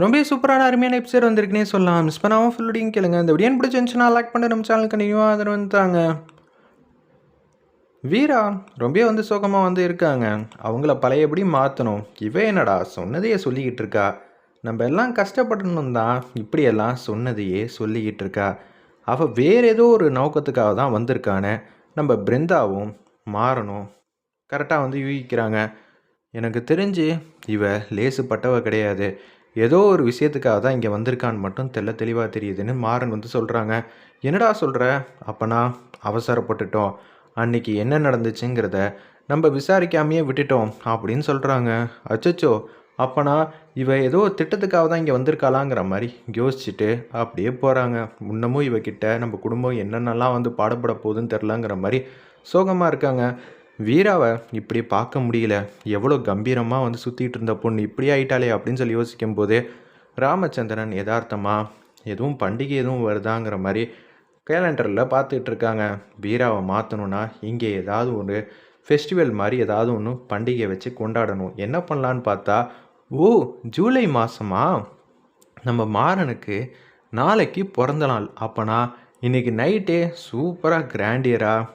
ரொம்ப சூப்பரான அருமையான எபிசோட் வந்திருக்குன்னே சொல்லலாம். மிஸ் பண்ணாமல் ஃபுல்லோடையும் கேளுங்க. இந்த வீடியோ பிடிச்சிருந்துச்சுன்னா லைக் பண்ணி நம்ம சேனல் கண்டினியூவாக ஆதரவு வந்துட்டாங்க. வீரா ரொம்ப சோகமாக இருக்காங்க. அவங்கள பழையபடி மாற்றணும். இவ என்னடா சொன்னதையே சொல்லிக்கிட்டு இருக்கா. நம்ம எல்லாம் கஷ்டப்படணும் தான் இப்படியெல்லாம் சொன்னதையே சொல்லிக்கிட்டு இருக்கா. அவள் வேறு ஏதோ ஒரு நோக்கத்துக்காக தான் வந்திருக்கானே. நம்ம பிருந்தாவும் மாறணும் கரெக்டாக யூகிக்கிறாங்க. எனக்கு தெரிஞ்சு இவ லேசுப்பட்டவ கிடையாது. ஏதோ ஒரு விஷயத்துக்காக தான் இங்கே வந்திருக்கான்னு மட்டும் தெளிவாக தெரியுதுன்னு மாறன் சொல்கிறாங்க. என்னடா சொல்கிற? அப்போனா அவசரப்பட்டுட்டோம். அன்னைக்கு என்ன நடந்துச்சுங்கிறத நம்ம விசாரிக்காமையே விட்டுட்டோம் அப்படின்னு சொல்கிறாங்க. அச்சச்சோ, அப்போனா இவ ஏதோ திட்டத்துக்காக தான் இங்கே வந்திருக்காளாங்கிற மாதிரி யோசிச்சுட்டு அப்படியே போகிறாங்க. முன்னமும் இவகிட்ட நம்ம குடும்பம் என்னென்னலாம் பாடப்பட போகுதுன்னு தெரிலங்கிற மாதிரி சோகமாக இருக்காங்க. வீராவை இப்படி பார்க்க முடியல. எவ்வளோ கம்பீரமாக சுற்றிட்டு இருந்த பொண்ணு இப்படி ஆயிட்டாலே அப்படின்னு சொல்லி யோசிக்கும் போது ராமச்சந்திரன் யதார்த்தமாக எதுவும் பண்டிகை எதுவும் வருதாங்கிற மாதிரி கேலண்டரில் பார்த்துட்டு இருக்காங்க. வீராவை மாற்றணுன்னா இங்கே ஏதாவது ஒன்று ஃபெஸ்டிவல் மாதிரி ஏதாவது ஒன்று பண்டிகை வச்சு கொண்டாடணும். என்ன பண்ணலான்னு பார்த்தா, ஓ ஜூலை மாதமா நம்ம மாறனுக்கு நாளைக்கு பிறந்த நாள். அப்போனா இன்றைக்கி நைட்டே சூப்பராக கிராண்டியராக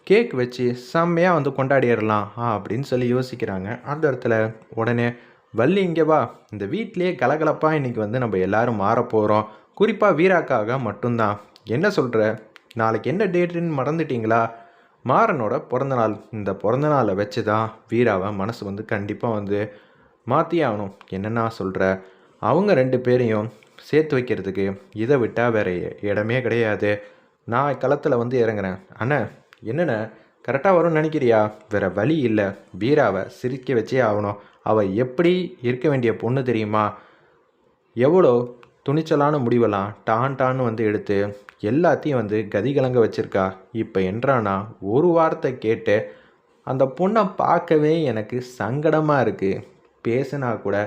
கேக் வச்சு செம்மையாக கொண்டாடிடலாம் அப்படின்னு சொல்லி யோசிக்கிறாங்க. அந்த இடத்துல உடனே வள்ளி இங்கே வா, இந்த வீட்டிலே கலகலப்பாக இன்றைக்கி நம்ம எல்லோரும் மாற போகிறோம். குறிப்பாக வீராக்காக மட்டும்தான். என்ன சொல்கிற? நாளைக்கு என்ன டேட்டுன்னு மறந்துட்டிங்களா? மாறனோட பிறந்தநாள். இந்த பிறந்தநாளை வச்சு தான் வீராவை மனசு கண்டிப்பாக மாற்றி ஆகணும். என்னென்னா சொல்கிற? அவங்க 2 பேரையும் சேர்த்து வைக்கிறதுக்கு இதை விட்டால் வேறு இடமே கிடையாது. நான் களத்தில் இறங்குறேன். அண்ணா என்னென்ன கரெக்டாக வரும்னு நினைக்கிறியா? வேறு வழி இல்லை. வீராவை சிரிக்க வச்சே ஆகணும். அவள் எப்படி இருக்க வேண்டிய பொண்ணு தெரியுமா? எவ்வளோ துணிச்சலான முடிவெல்லாம் டான்னு எடுத்து எல்லாத்தையும் கதிகலங்க வச்சுருக்கா. இப்போ என்றானா ஒரு வார்த்தை கேட்டு அந்த பொண்ணை பார்க்கவே எனக்கு சங்கடமாக இருக்குது. பேசுனா கூட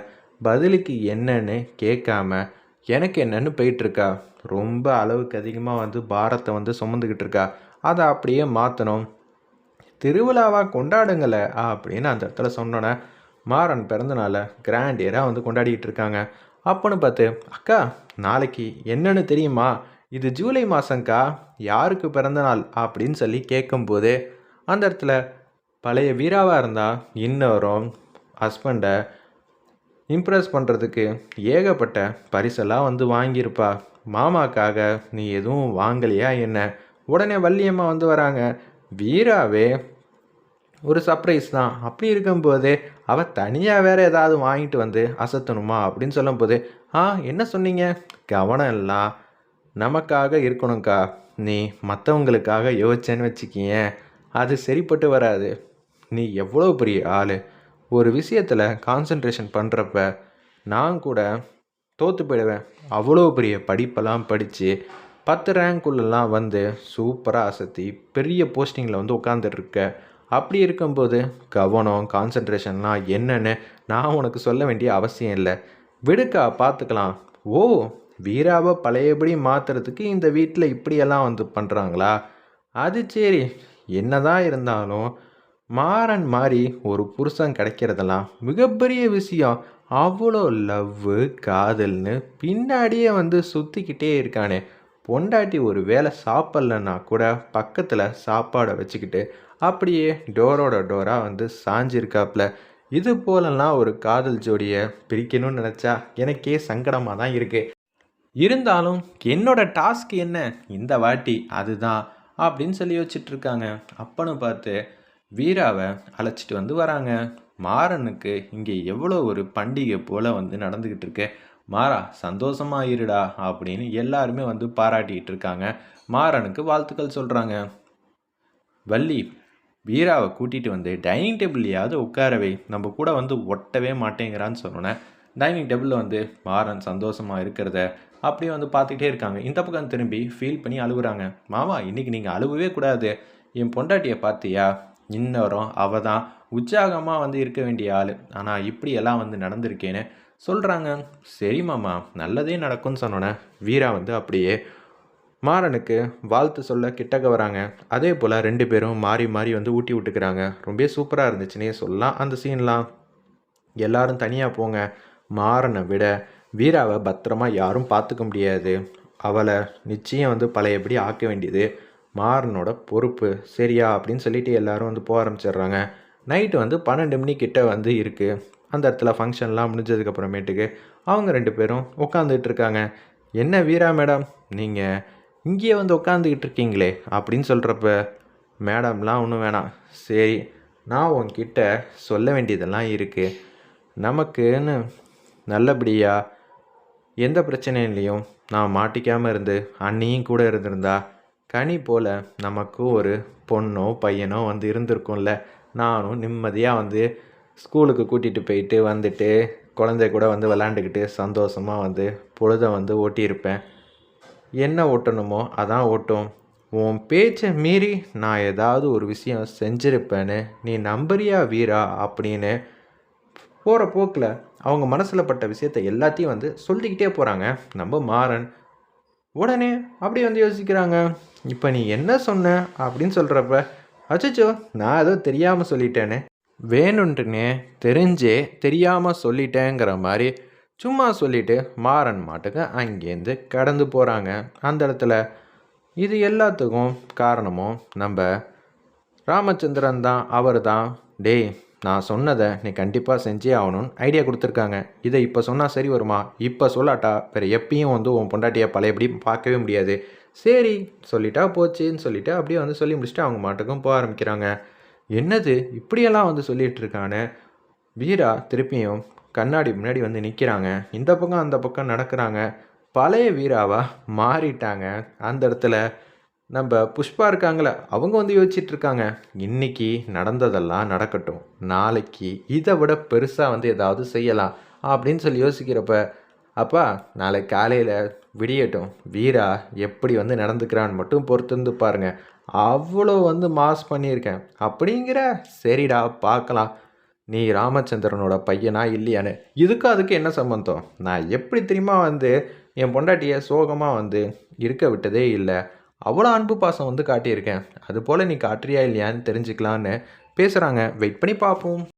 பதிலுக்கு என்னன்னு கேட்காம எனக்கு என்னன்னு போயிட்டுருக்கா. ரொம்ப அளவுக்கு அதிகமாக பாரத்தை சுமந்துக்கிட்டு இருக்கா. அதை அப்படியே மாற்றணும். திருவிழாவாக கொண்டாடுங்களே அப்படின்னு அந்த இடத்துல சொன்னோன்னே மாறன் பிறந்தநாளை கிராண்டியராக கொண்டாடிக்கிட்டு இருக்காங்க. அப்போன்னு பார்த்து, அக்கா நாளைக்கு என்னன்னு தெரியுமா? இது ஜூலை மாதங்க்கா. யாருக்கு பிறந்தநாள் அப்படின்னு சொல்லி கேட்கும்போது அந்த இடத்துல பழைய வீராவாக இருந்தால் இன்னொரும் ஹஸ்பண்டை இம்ப்ரெஸ் பண்ணுறதுக்கு ஏகப்பட்ட பரிசெல்லாம் வாங்கியிருப்பா. மாமாக்காக நீ எதுவும் வாங்கலையா என்ன? உடனே வள்ளியம்மா வராங்க. வீராவே ஒரு சர்ப்ரைஸ் தான். அப்படி இருக்கும்போது அவள் தனியாக வேறு ஏதாவது வாங்கிட்டு அசத்தணுமா அப்படின்னு சொல்லும்போது, என்ன சொன்னீங்க? கவனம் எல்லாம் நமக்காக இருக்கணும்க்கா. நீ மற்றவங்களுக்காக யோசிச்சேன்னு வச்சுக்கிங்க, அது சரிப்பட்டு வராது. நீ எவ்வளோ பெரிய ஆள். ஒரு விஷயத்தில் கான்சன்ட்ரேஷன் பண்ணுறப்ப நான் கூட தோற்று போயிடுவேன். அவ்வளோ பெரிய படிப்பெல்லாம் படித்து 10 ரேங்க்குள்ளெல்லாம் சூப்பராக அசத்தி பெரிய போஸ்டிங்கில் உட்காந்துட்ருக்க. அப்படி இருக்கும்போது கவனம் கான்சன்ட்ரேஷன்லாம் என்னன்னு நான் உனக்கு சொல்ல வேண்டிய அவசியம் இல்லை. விடுக்கா பார்த்துக்கலாம். ஓ வீராவை பழையபடி மாற்றுறதுக்கு இந்த வீட்டில் இப்படியெல்லாம் பண்ணுறாங்களா? அது சரி. என்னதான் இருந்தாலும் மாறன் மாதிரி ஒரு புருஷன் கிடைக்கிறதெல்லாம் மிகப்பெரிய விஷயம். அவ்வளோ லவ்வு காதல்னு பின்னாடியே சுற்றிக்கிட்டே இருக்கானே. பொண்டாட்டி ஒரு வேளை சாப்பிட்லன்னா கூட பக்கத்தில் சாப்பாடை வச்சுக்கிட்டு அப்படியே டோரோட டோராக சாஞ்சிருக்காப்புல. இது போலலாம் ஒரு காதல் ஜோடியை பிரிக்கணும்னு நினச்சா எனக்கே சங்கடமாக தான் இருக்குது. இருந்தாலும் என்னோட டாஸ்க் என்ன இந்த வாட்டி அதுதான் அப்படின்னு சொல்லி வச்சிட்ருக்காங்க. அப்பன்னு பார்த்து வீராவை அழைச்சிட்டு வராங்க. மாறனுக்கு இங்கே எவ்வளோ ஒரு பண்டிகை போல் நடந்துக்கிட்டு இருக்கு. மாறா சந்தோஷமாக இருடா அப்படின்னு எல்லாருமே பாராட்டிகிட்டு இருக்காங்க. மாறனுக்கு வாழ்த்துக்கள் சொல்கிறாங்க. வள்ளி வீராவை கூட்டிகிட்டு டைனிங் டேபிள்லையாவது உட்காரவை, நம்ம கூட ஒட்டவே மாட்டேங்கிறான்னு சொன்னோன்னே டைனிங் டேபிளில் மாறன் சந்தோஷமாக இருக்கிறத அப்படியே பார்த்துக்கிட்டே இருக்காங்க. இந்த பக்கம் திரும்பி ஃபீல் பண்ணி அழுகுறாங்க. மாமா இன்றைக்கி நீங்கள் அழுகவே கூடாது. என் பொண்டாட்டியை பார்த்தியா? இன்னொரும் அவள் தான் உற்சாகமாக இருக்க வேண்டிய ஆள். ஆனால் இப்படியெல்லாம் நடந்திருக்கேன்னு சொல்கிறாங்க. சரி மாமா நல்லதே நடக்கும்னு சொன்னோன்னே வீரா அப்படியே மாறனுக்கு வாழ்த்து சொல்ல கிட்டக்க வராங்க. அதே போல் 2 பேரும் மாறி மாறி ஊட்டி விட்டுக்கிறாங்க. ரொம்ப சூப்பராக இருந்துச்சுன்னே சொல்லலாம் அந்த சீன்லாம். எல்லாரும் தனியாக போங்க. மாறனை விட வீராவை பத்திரமா யாரும் பார்த்துக்க முடியாது. அவளை நிச்சயம் வந்து பழையபடி ஆக்க வேண்டியது மாறனோட பொறுப்பு. சரியா அப்படின்னு சொல்லிட்டு எல்லாரும் வந்து போக ஆரம்பிச்சிடுறாங்க. நைட்டு வந்து 12 மணிக்கிட்ட வந்து இருக்குது. அந்த இடத்துல ஃபங்க்ஷன்லாம் முடிஞ்சதுக்கப்புறமேட்டுக்கு அவங்க 2 பேரும் உட்காந்துக்கிட்டு இருக்காங்க. என்ன வீரா மேடம், நீங்கள் இங்கேயே வந்து உட்காந்துக்கிட்டு இருக்கீங்களே அப்படின்னு சொல்கிறப்ப, மேடம்லாம் ஒன்றும் வேணாம். சரி, நான் உன்கிட்ட சொல்ல வேண்டியதெல்லாம் இருக்குது. நமக்குன்னு நல்லபடியாக எந்த பிரச்சனையிலையும் நான் மாட்டிக்காமல் இருந்து அண்ணியும் கூட இருந்திருந்தா கனி போல் நமக்கு ஒரு பொண்ணோ பையனோ வந்து இருந்திருக்கும்ல. நானும் நிம்மதியாக வந்து ஸ்கூலுக்கு கூட்டிகிட்டு போயிட்டு வந்துட்டு குழந்தை கூட வந்து விளாண்டுக்கிட்டு சந்தோஷமாக வந்து பொழுதை வந்து ஓட்டியிருப்பேன். என்ன ஓட்டணுமோ அதான் ஓட்டும். உன் பேச்சை மீறி நான் ஏதாவது ஒரு விஷயம் செஞ்சுருப்பேன்னு நீ நம்புறியா வீரா அப்படின்னு போகிற போக்கில் அவங்க மனசில் பட்ட விஷயத்தை எல்லாத்தையும் வந்து சொல்லிக்கிட்டே போகிறாங்க நம்ம மாறன். உடனே அப்படி வந்து யோசிக்கிறாங்க, இப்போ நீ என்ன சொன்ன அப்படின்னு சொல்கிறப்ப, அச்சச்சோ நான் ஏதோ தெரியாமல் சொல்லிட்டேனே, வேணுன்ட்டுனே தெரிஞ்சே தெரியாமல் சொல்லிட்டேங்கிற மாதிரி சும்மா சொல்லிட்டு மாறன் மாட்டுக்கு அங்கேருந்து கடந்து போகிறாங்க. அந்த இடத்துல இது எல்லாத்துக்கும் காரணமும் நம்ம ராமச்சந்திரன் தான். அவர் தான், டேய் நான் சொன்னதை நீ கண்டிப்பாக செஞ்சே ஆகணும்னு ஐடியா கொடுத்துருக்காங்க. இதை இப்போ சொன்னால் சரி வருமா? இப்போ சொல்லாட்டா வேறு எப்பயும் வந்து உன் பொண்டாட்டியை பழையபடி பார்க்கவே முடியாது. சரி சொல்லிட்டா போச்சுன்னு சொல்லிவிட்டு அப்படியே வந்து சொல்லி முடிச்சுட்டு அவங்க மாட்டுக்கும் போக ஆரம்பிக்கிறாங்க. என்னது இப்படியெல்லாம் வந்து சொல்லிகிட்டு இருக்கான்னு வீரா திருப்பியும் கண்ணாடி முன்னாடி வந்து நிற்கிறாங்க. இந்த பக்கம் அந்த பக்கம் நடக்கிறாங்க. பழைய வீராவாக மாறிட்டாங்க. அந்த இடத்துல நம்ம புஷ்பா இருக்காங்களே, அவங்க வந்து யோசிச்சுட்டு இருக்காங்க, இன்னைக்கு நடந்ததெல்லாம் நடக்கட்டும், நாளைக்கு இதை விட பெருசாக வந்து ஏதாவது செய்யலாம் அப்படின்னு சொல்லி யோசிக்கிறப்ப, அப்பா நாளைக்கு காலையில் விடியட்டும், வீரா எப்படி வந்து நடந்துக்கிறான்னு மட்டும் பொறுத்திருந்து பாருங்க, அவ்வளோ வந்து மாஸ் பண்ணியிருக்கேன் அப்படிங்கிற. சரிடா பார்க்கலாம், நீ ராமச்சந்திரனோட பையனா இல்லையான்னு. அதுக்கு என்ன சம்பந்தம்? நான் எப்படி தெரியுமா வந்து என் பொண்டாட்டியை சோகமாக வந்து இருக்க விட்டதே இல்லை. அவ்வளோ அன்பு பாசம் வந்து காட்டியிருக்கேன். அதுபோல் நீ காட்டுறியா இல்லையான்னு தெரிஞ்சுக்கலான்னு பேசுகிறாங்க. வெயிட் பண்ணி பார்ப்போம்.